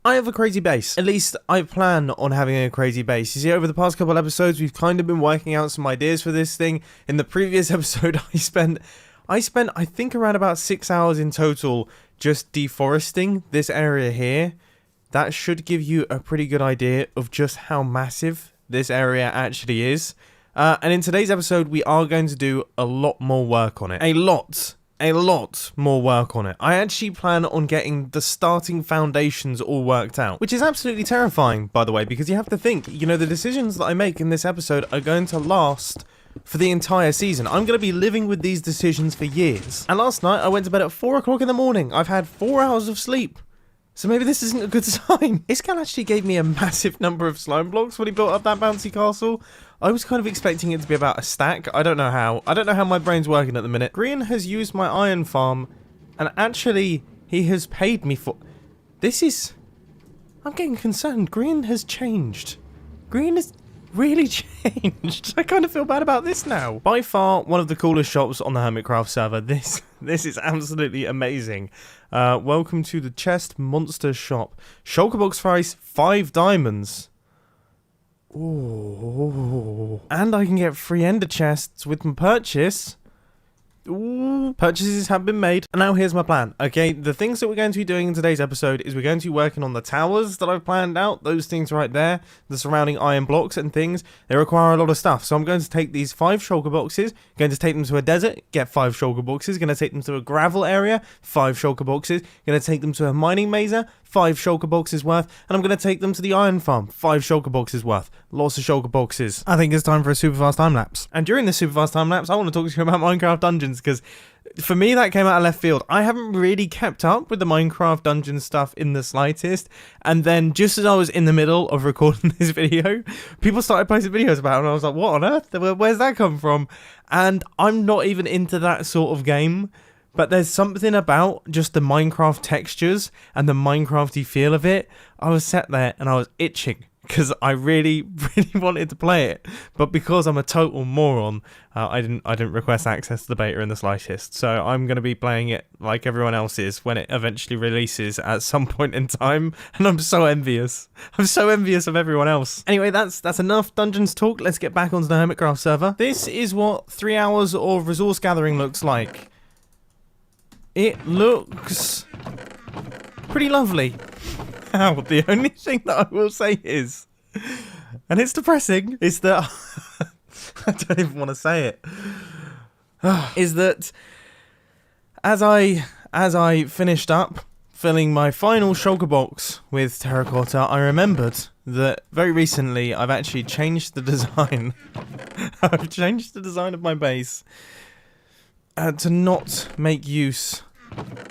I have a crazy base. At least I plan on having a crazy base. You see, over the past couple episodes, we've kind of been working out some ideas for this thing. In the previous episode, I spent I think around about 6 hours in total just deforesting this area here. That should give you a pretty good idea of just how massive this area actually is. And in today's episode, we are going to do a lot more work on it. A lot more work on it. I actually plan on getting the starting foundations all worked out, which is absolutely terrifying, by the way, because you have to think, you know, the decisions that I make in this episode are going to last for the entire season. I'm going to be living with these decisions for years. And last night, I went to bed at 4 o'clock in the morning. I've had 4 hours of sleep. So maybe this isn't a good sign. Iscal actually gave me a massive number of slime blocks when he built up that bouncy castle. I was kind of expecting it to be about a stack. I don't know how. I don't know how my brain's working at the minute. Green has used my iron farm, and actually, he has paid me for... This is... I'm getting concerned. Green has changed. Green has really changed. I kind of feel bad about this now. By far, one of the coolest shops on the Hermitcraft server. This is absolutely amazing. Welcome to the Chest Monster Shop. Shulker box price, 5 diamonds. Ooh. And I can get free ender chests with my purchase. Ooh. Purchases have been made. And now here's my plan. Okay, the things that we're going to be doing in today's episode is we're going to be working on the towers that I've planned out. Those things right there, the surrounding iron blocks and things, they require a lot of stuff. So I'm going to take these 5 shulker boxes, going to take them to a desert, get 5 shulker boxes, going to take them to a gravel area, 5 shulker boxes, going to take them to a mining mazer, 5 shulker boxes worth, and I'm going to take them to the iron farm, 5 shulker boxes worth. Lots of shulker boxes. I think it's time for a super fast time lapse. And during this super fast time lapse, I want to talk to you about Minecraft Dungeons, because for me that came out of left field. I haven't really kept up with the Minecraft Dungeon stuff in the slightest, and then just as I was in the middle of recording this video, people started posting videos about it, and I was like, what on earth? Where's that come from? And I'm not even into that sort of game. But there's something about just the Minecraft textures and the Minecrafty feel of it. I was sat there and I was itching because I really wanted to play it. But because I'm a total moron, I didn't request access to the beta in the slightest. So I'm going to be playing it like everyone else is when it eventually releases at some point in time. And I'm so envious. I'm so envious of everyone else. Anyway, that's enough Dungeons talk. Let's get back onto the Hermitcraft server. This is what 3 hours of resource gathering looks like. It looks pretty lovely. Now, the only thing that I will say is, and it's depressing, is that I don't even want to say it. Is that as I finished up filling my final shulker box with terracotta, I remembered that very recently I've actually changed the design. I've changed the design of my base. To not make use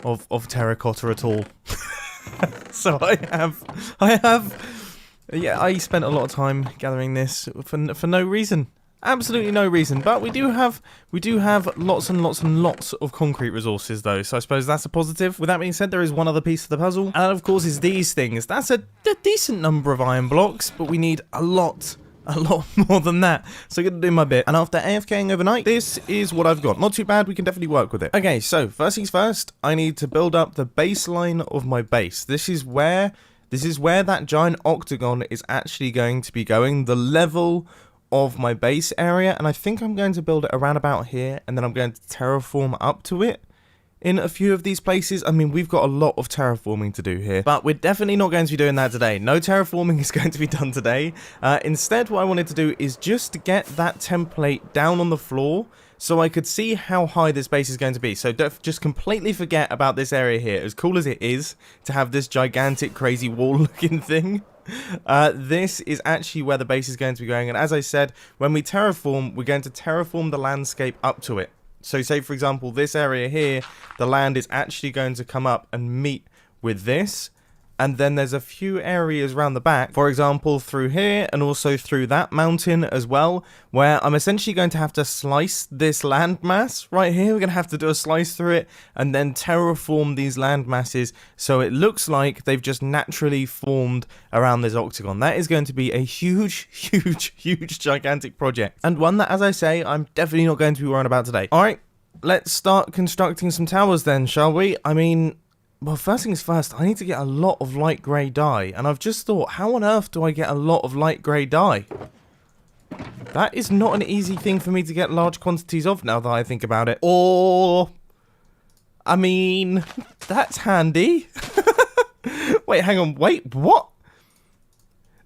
of terracotta at all. So I spent a lot of time gathering this for no reason, absolutely no reason. But we do have lots and lots of concrete resources though, so I suppose that's a positive. With that being said, there is one other piece of the puzzle, and that, of course, is these things. That's a decent number of iron blocks, but we need a lot more than that. So I'm going to do my bit. And after AFKing overnight, this is what I've got. Not too bad. We can definitely work with it. Okay, so first things first, I need to build up the baseline of my base. This is where that giant octagon is actually going to be going. The level of my base area. And I think I'm going to build it around about here. And then I'm going to terraform up to it in a few of these places. I mean, we've got a lot of terraforming to do here, but we're definitely not going to be doing that today. No terraforming is going to be done today. Instead, what I wanted to do is just get that template down on the floor so I could see how high this base is going to be. So don't just completely forget about this area here. As cool as it is to have this gigantic, crazy wall-looking thing, this is actually where the base is going to be going. And as I said, when we terraform, we're going to terraform the landscape up to it. So say, for example, this area here, the land is actually going to come up and meet with this. And then there's a few areas around the back, for example, through here and also through that mountain as well, where I'm essentially going to have to slice this landmass right here. We're going to have to do a slice through it and then terraform these land masses so it looks like they've just naturally formed around this octagon. That is going to be a huge, gigantic project. And one that, as I say, I'm definitely not going to be worrying about today. All right, let's start constructing some towers then, shall we? I mean, Well, first things first, I need to get a lot of light grey dye. And I've just thought, how on earth do I get a lot of light grey dye? That is not an easy thing for me to get large quantities of now that I think about it. Or, I mean, that's handy. Wait, hang on, wait, what?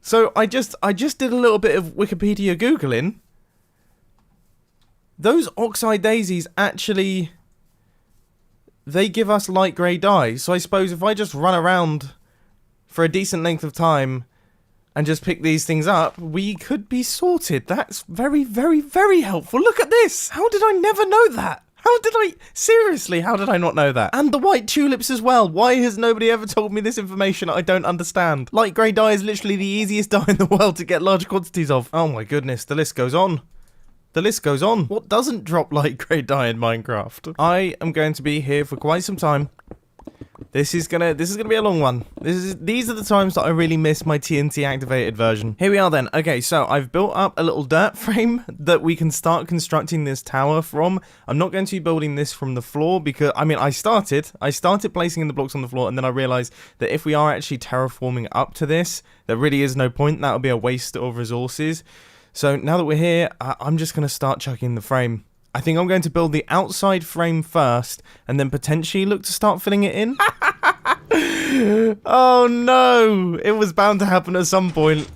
So I just did a little bit of Wikipedia Googling. Those oxide daisies actually, they give us light grey dye. So I suppose if I just run around for a decent length of time and just pick these things up, we could be sorted. That's very, very, very helpful. Look at this. How did I never know that? Seriously, how did I not know that? And the white tulips as well. Why has nobody ever told me this information? I don't understand. Light grey dye is literally the easiest dye in the world to get large quantities of. Oh my goodness, the list goes on. The list goes on. What doesn't drop light grey dye in Minecraft? I am going to be here for quite some time. This is gonna be a long one. These are the times that I really miss my TNT activated version. Here we are then. Okay, so I've built up a little dirt frame that we can start constructing this tower from. I'm not going to be building this from the floor because, I mean, I started placing in the blocks on the floor, and then I realized that if we are actually terraforming up to this, there really is no point. That would be a waste of resources. So now that we're here, I'm just going to start chucking the frame. I think I'm going to build the outside frame first, and then potentially look to start filling it in. Oh no! It was bound to happen at some point.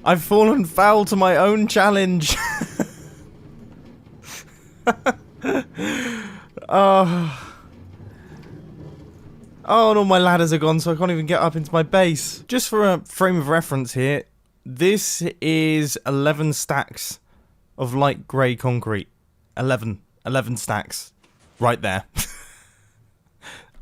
I've fallen foul to my own challenge. Oh, and all my ladders are gone, so I can't even get up into my base. Just for a frame of reference here, this is 11 stacks of light grey concrete. 11 stacks. Right there.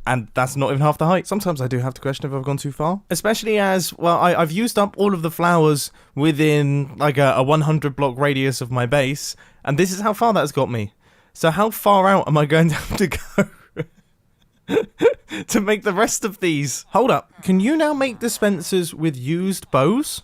And that's not even half the height. Sometimes I do have to question if I've gone too far. Especially as, well, I've used up all of the flowers within, like, a 100 block radius of my base. And this is how far that's got me. So how far out am I going to have to go to make the rest of these? Hold up. Can you now make dispensers with used bows?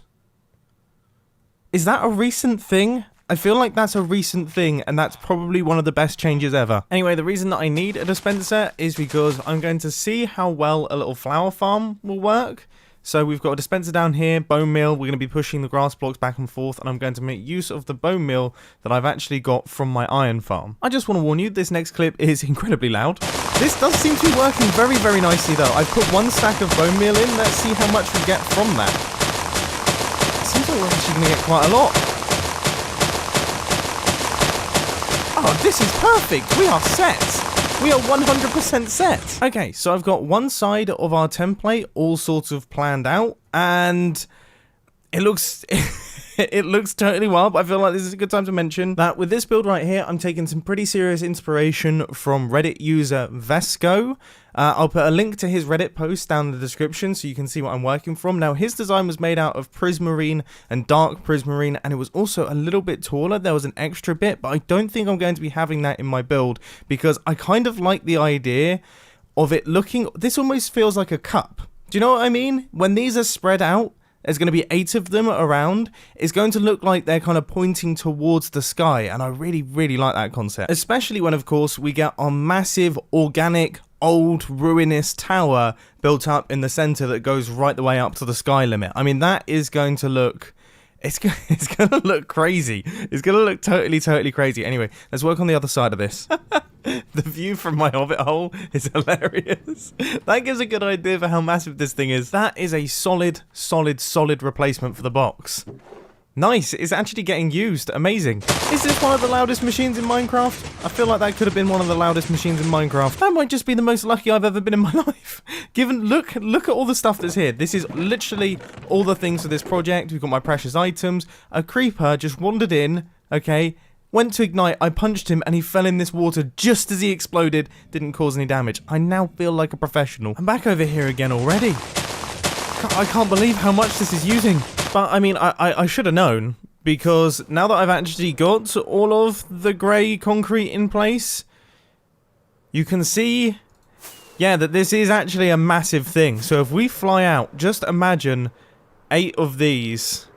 Is that a recent thing? I feel like that's a recent thing, and that's probably one of the best changes ever. Anyway, the reason that I need a dispenser is because I'm going to see how well a little flower farm will work. So we've got a dispenser down here, bone meal, we're going to be pushing the grass blocks back and forth, and I'm going to make use of the bone meal that I've actually got from my iron farm. I just want to warn you, this next clip is incredibly loud. This does seem to be working very, very nicely though. I've put 1 stack of bone meal in, let's see how much we get from that. It seems like we're actually going to get quite a lot. Oh, this is perfect. We are set. We are 100% set. Okay, so I've got one side of our template all sorts of planned out, and it looks it looks totally wild, but I feel like this is a good time to mention that with this build right here, I'm taking some pretty serious inspiration from Reddit user Vesco. I'll put a link to his Reddit post down in the description so you can see what I'm working from. Now, his design was made out of prismarine and dark prismarine, and it was also a little bit taller. There was an extra bit, but I don't think I'm going to be having that in my build because I kind of like the idea of it looking... This almost feels like a cup. Do you know what I mean? When these are spread out, there's going to be 8 of them around. It's going to look like they're kind of pointing towards the sky, and I really, really like that concept. Especially when, of course, we get our massive, organic, old, ruinous tower built up in the center that goes right the way up to the sky limit. I mean, that is going to look... It's going to look crazy. It's going to look totally, totally crazy. Anyway, let's work on the other side of this. The view from my hobbit hole is hilarious. That gives a good idea for how massive this thing is. That is a solid, solid, solid replacement for the box. Nice, it's actually getting used. Amazing. Is this one of the loudest machines in Minecraft? I feel like that could have been one of the loudest machines in Minecraft. That might just be the most lucky I've ever been in my life. Look at all the stuff that's here. This is literally all the things for this project. We've got my precious items. A creeper just wandered in, okay, went to ignite, I punched him, and he fell in this water just as he exploded. Didn't cause any damage. I now feel like a professional. I'm back over here again already. I can't believe how much this is using. But, I mean, I should have known, because now that I've actually got all of the grey concrete in place, you can see, yeah, that this is actually a massive thing. So if we fly out, just imagine 8 of these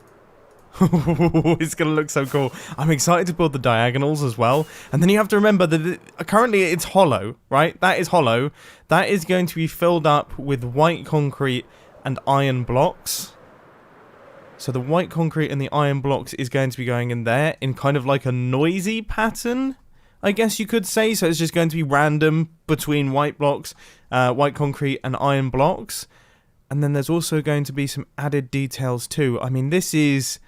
It's gonna look so cool. I'm excited to build the diagonals as well. And then you have to remember that currently it's hollow, right? That is hollow. That is going to be filled up with white concrete and iron blocks. So the white concrete and the iron blocks is going to be going in there in kind of like a noisy pattern, I guess you could say. So it's just going to be random between white blocks, white concrete and iron blocks. And then there's also going to be some added details too. I mean, this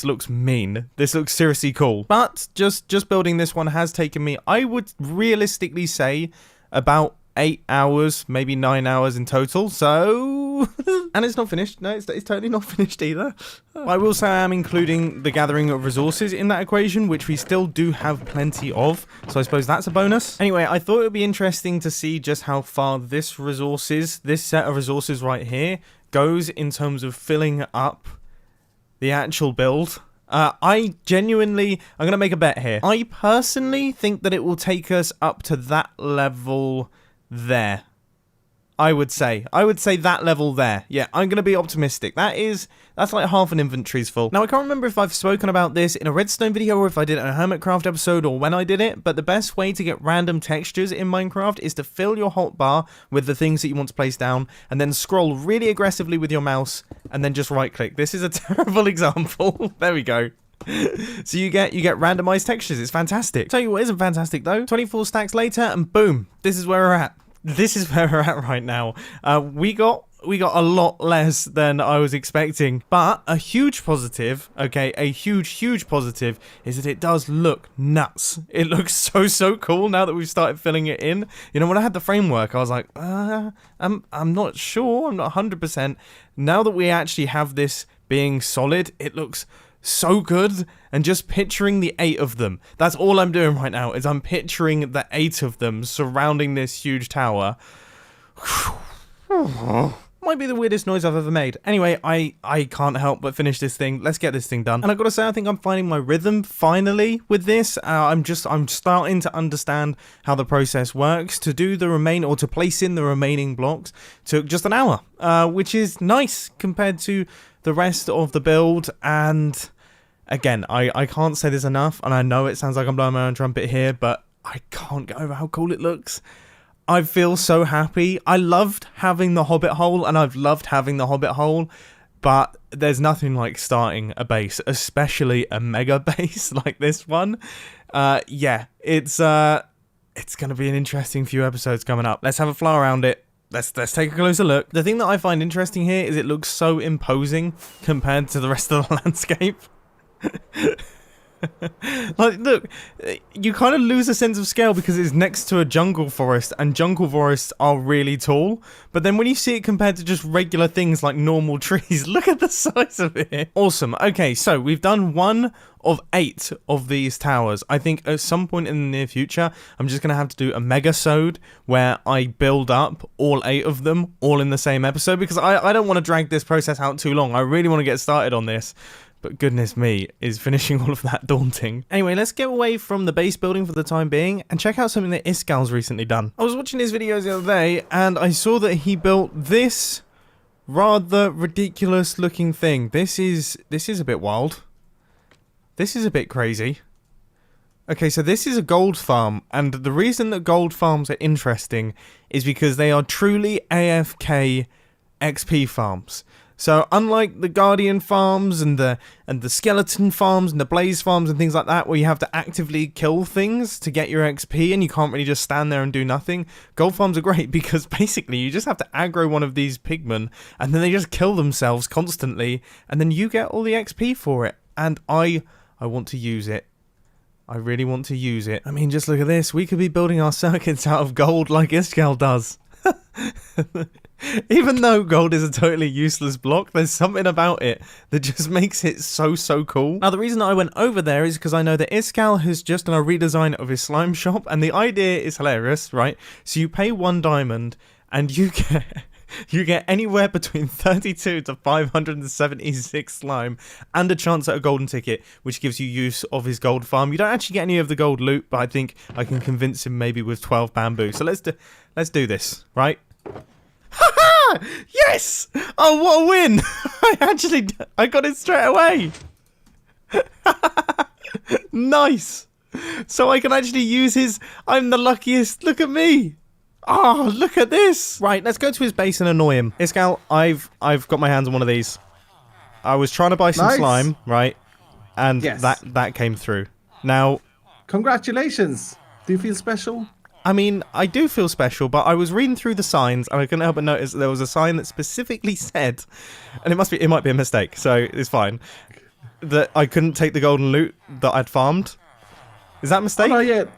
looks mean. This looks seriously cool. But just building this one has taken me, I would realistically say, about 8 hours, maybe 9 hours in total. So, and it's not finished. No, it's totally not finished either. I will say I am including the gathering of resources in that equation, which we still do have plenty of. So I suppose that's a bonus. Anyway, I thought it would be interesting to see just how far this set of resources right here goes in terms of filling up the actual build. I'm going to make a bet here. I personally think that it will take us up to that level there. I would say that level there. Yeah, I'm going to be optimistic. That's like half an inventory's full. Now, I can't remember if I've spoken about this in a redstone video or if I did it in a Hermitcraft episode or when I did it, but the best way to get random textures in Minecraft is to fill your hotbar with the things that you want to place down and then scroll really aggressively with your mouse and then just right click. This is a terrible example. There we go. So you get randomized textures. It's fantastic. Tell you what isn't fantastic though. 24 stacks later and boom, this is where we're at. This is where we're at right now. We got a lot less than I was expecting, but a huge positive, okay, a huge positive is that it does look nuts. It looks so cool now that we've started filling it in. You know, when I had the framework, I was like, I'm not sure, I'm not 100%. Now that we actually have this being solid, it looks so good. And just picturing the 8 of them, that's all I'm doing right now, is I'm picturing the 8 of them surrounding this huge tower. Might be the weirdest noise I've ever made. Anyway, I can't help but finish this thing. Let's get this thing done. And I've got to say, I think I'm finding my rhythm finally with this. I'm starting to understand how the process works. To do to place in the remaining blocks took just an hour, which is nice compared to the rest of the build. And again, I can't say this enough, and I know it sounds like I'm blowing my own trumpet here, but I can't get over how cool it looks. I feel so happy. I loved having the Hobbit hole, and I've loved having the Hobbit hole, but there's nothing like starting a base, especially a mega base like this one. Yeah, it's going to be an interesting few episodes coming up. Let's have a fly around it. Let's take a closer look. The thing that I find interesting here is it looks so imposing compared to the rest of the landscape. Like, look, you kind of lose a sense of scale because it's next to a jungle forest, and jungle forests are really tall. But then when you see it compared to just regular things like normal trees, look at the size of it. Awesome. Okay, so we've done 1 of 8 of these towers. I think at some point in the near future, I'm just going to have to do a mega-sode where I build up all 8 of them all in the same episode, because I don't want to drag this process out too long. I really want to get started on this. But goodness me, is finishing all of that daunting. Anyway, let's get away from the base building for the time being and check out something that Iskal's recently done. I was watching his videos the other day and I saw that he built this rather ridiculous looking thing. This is a bit wild. This is a bit crazy. Okay, so this is a gold farm, and the reason that gold farms are interesting is because they are truly AFK XP farms. So unlike the Guardian farms and the Skeleton farms and the Blaze farms and things like that, where you have to actively kill things to get your XP and you can't really just stand there and do nothing, gold farms are great because basically you just have to aggro one of these pigmen and then they just kill themselves constantly and then you get all the XP for it. And I want to use it. I really want to use it. I mean, just look at this. We could be building our circuits out of gold like Iskal does. Even though gold is a totally useless block, there's something about it that just makes it so cool. Now, the reason that I went over there is because I know that Iskal has just done a redesign of his slime shop, and the idea is hilarious, right? So you pay 1 diamond, and you get anywhere between 32 to 576 slime, and a chance at a golden ticket, which gives you use of his gold farm. You don't actually get any of the gold loot, but I think I can convince him maybe with 12 bamboo. So let's do this, right? Yes! Oh, what a win! I got it straight away. Nice. So I can actually use his... I'm the luckiest. Look at me. Oh, look at this. Right, let's go to his base and annoy him. Iskall, I've got my hands on one of these. I was trying to buy some slime, right? And that came through. Now... Congratulations. Do you feel special? I mean, I do feel special, but I was reading through the signs, and I couldn't help but notice that there was a sign that specifically said, and it might be a mistake, so it's fine, that I couldn't take the golden loot that I'd farmed. Is that a mistake? Oh,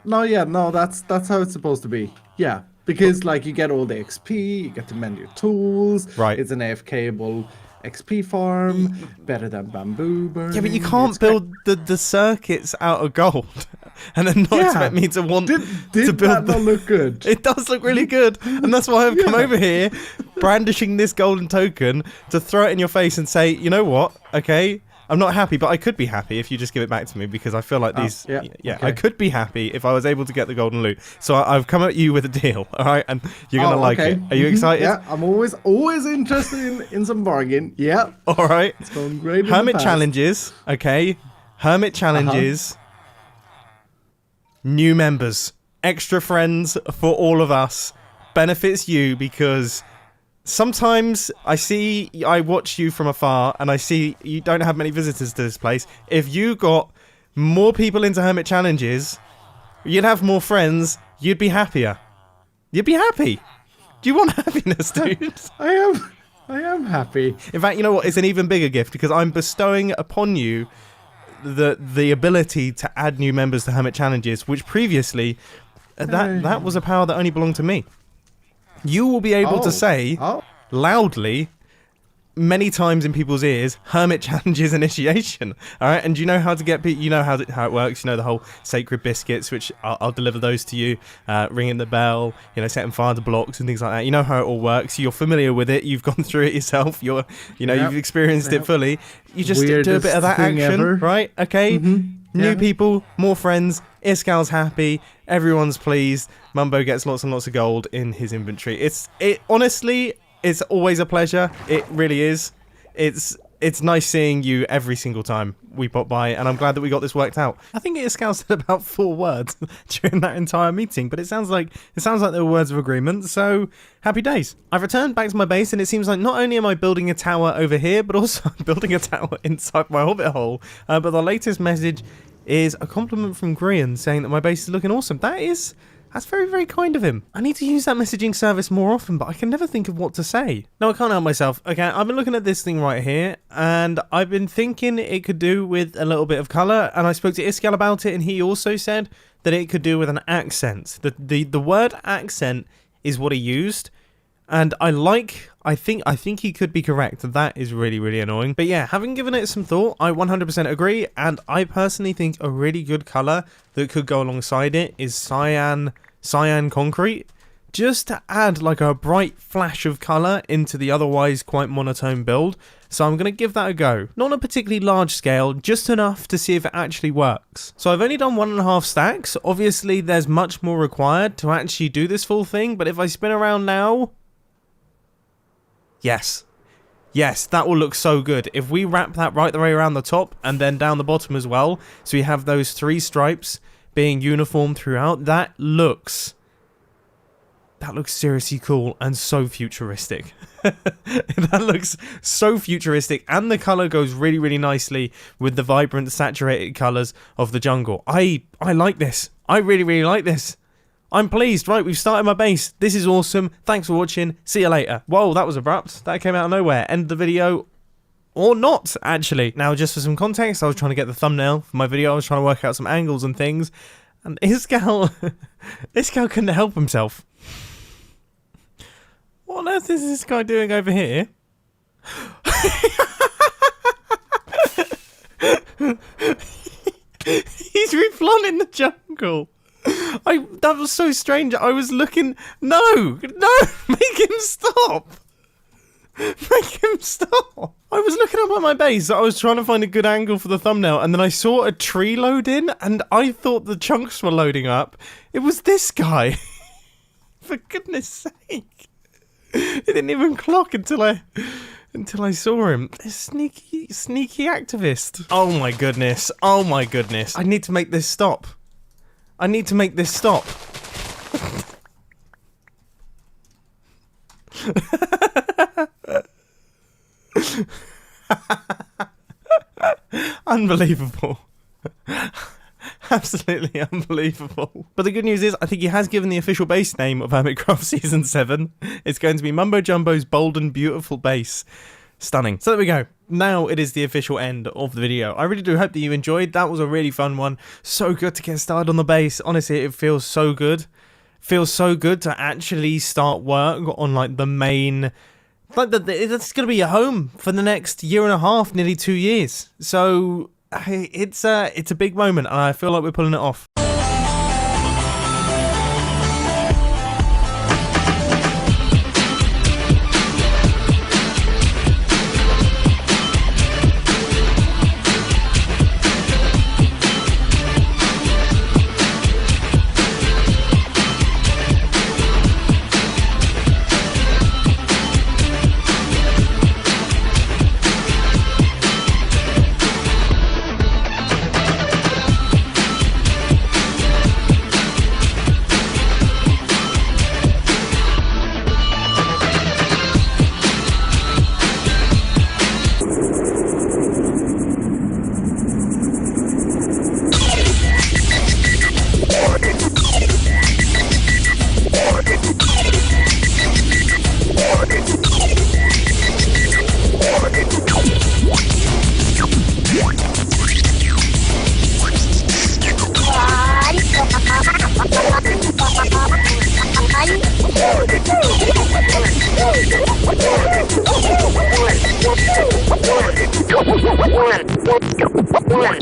no, that's how it's supposed to be. Yeah, because like you get all the XP, you get to mend your tools. Right. It's an AFK-able XP farm, better than bamboo burning. Yeah, but you can't build the circuits out of gold and then not expect me to want to build that not look good? It does look really good, and that's why I've come over here brandishing this golden token to throw it in your face and say, you know what, okay, I'm not happy, but I could be happy if you just give it back to me, because I feel like these... Okay. I could be happy if I was able to get the golden loot. So I've come at you with a deal, all right? And you're going to like it. Are you excited? Yeah, I'm always interested in some bargain. Yeah. All right. It's going great. Hermit challenges, okay? Hermit challenges. New members. Extra friends for all of us. Benefits you because... Sometimes I watch you from afar and I see you don't have many visitors to this place. If you got more people into Hermit Challenges, you'd have more friends, you'd be happier. You'd be happy. Do you want happiness, dude? I am happy. In fact, you know what? It's an even bigger gift because I'm bestowing upon you the ability to add new members to Hermit Challenges, which previously, that was a power that only belonged to me. You will be able to say loudly many times in people's ears, Hermit Challenges initiation. All right, and you know how to get people. You know how it works. You know the whole sacred biscuits, which I'll deliver those to you. Ringing the bell, setting fire to blocks and things like that. You know how it all works. You're familiar with it. You've gone through it yourself. You've experienced it fully. You just do a bit of that action, right? Okay. New people, more friends. Iskall's happy. Everyone's pleased. Mumbo gets lots and lots of gold in his inventory. Honestly, it's always a pleasure. It really is. It's nice seeing you every single time we pop by, and I'm glad that we got this worked out. I think Iskall said about 4 words during that entire meeting, but it sounds like there were words of agreement, so happy days. I've returned back to my base, and it seems like not only am I building a tower over here, but also I'm building a tower inside my hobbit hole. But the latest message is a compliment from Grian saying that my base is looking awesome. That's very, very kind of him. I need to use that messaging service more often, but I can never think of what to say. No, I can't help myself. Okay, I've been looking at this thing right here, and I've been thinking it could do with a little bit of colour, and I spoke to Iskall about it, and he also said that it could do with an accent. The word accent is what he used, and I think he could be correct. That is really, really annoying. But yeah, having given it some thought, I 100% agree. And I personally think a really good color that could go alongside it is cyan concrete. Just to add like a bright flash of color into the otherwise quite monotone build. So I'm going to give that a go. Not on a particularly large scale, just enough to see if it actually works. So I've only done 1.5 stacks. Obviously, there's much more required to actually do this full thing. But if I spin around now... Yes, that will look so good. If we wrap that right the way around the top and then down the bottom as well, so we have those 3 stripes being uniform throughout, that looks seriously cool and so futuristic. That looks so futuristic, and the color goes really, really nicely with the vibrant, saturated colors of the jungle. I like this. I really, really like this. I'm pleased. Right, we've started my base. This is awesome. Thanks for watching. See you later. Whoa, that was abrupt. That came out of nowhere. End the video. Or not, actually. Now, just for some context, I was trying to get the thumbnail for my video. I was trying to work out some angles and things. And Iskall couldn't help himself. What on earth is this guy doing over here? He's replanting the jungle. That was so strange. I was looking... No! Make him stop! Make him stop! I was looking up at my base. I was trying to find a good angle for the thumbnail, and then I saw a tree load in, and I thought the chunks were loading up. It was this guy. For goodness sake. It didn't even clock until until I saw him. A sneaky activist. Oh my goodness. Oh my goodness. I need to make this stop. I need to make this stop. Unbelievable. Absolutely unbelievable. But the good news is, I think he has given the official base name of Hermitcraft Season 7. It's going to be Mumbo Jumbo's Bold and Beautiful Base. Stunning. So there we go. Now it is the official end of the video. I really do hope that you enjoyed. That was a really fun one. So good to get started on the base. Honestly, it feels so good. Feels so good to actually start work on like the main... Like that's going to be your home for the next year and a half, nearly 2 years. So it's a big moment, and I feel like we're pulling it off. One.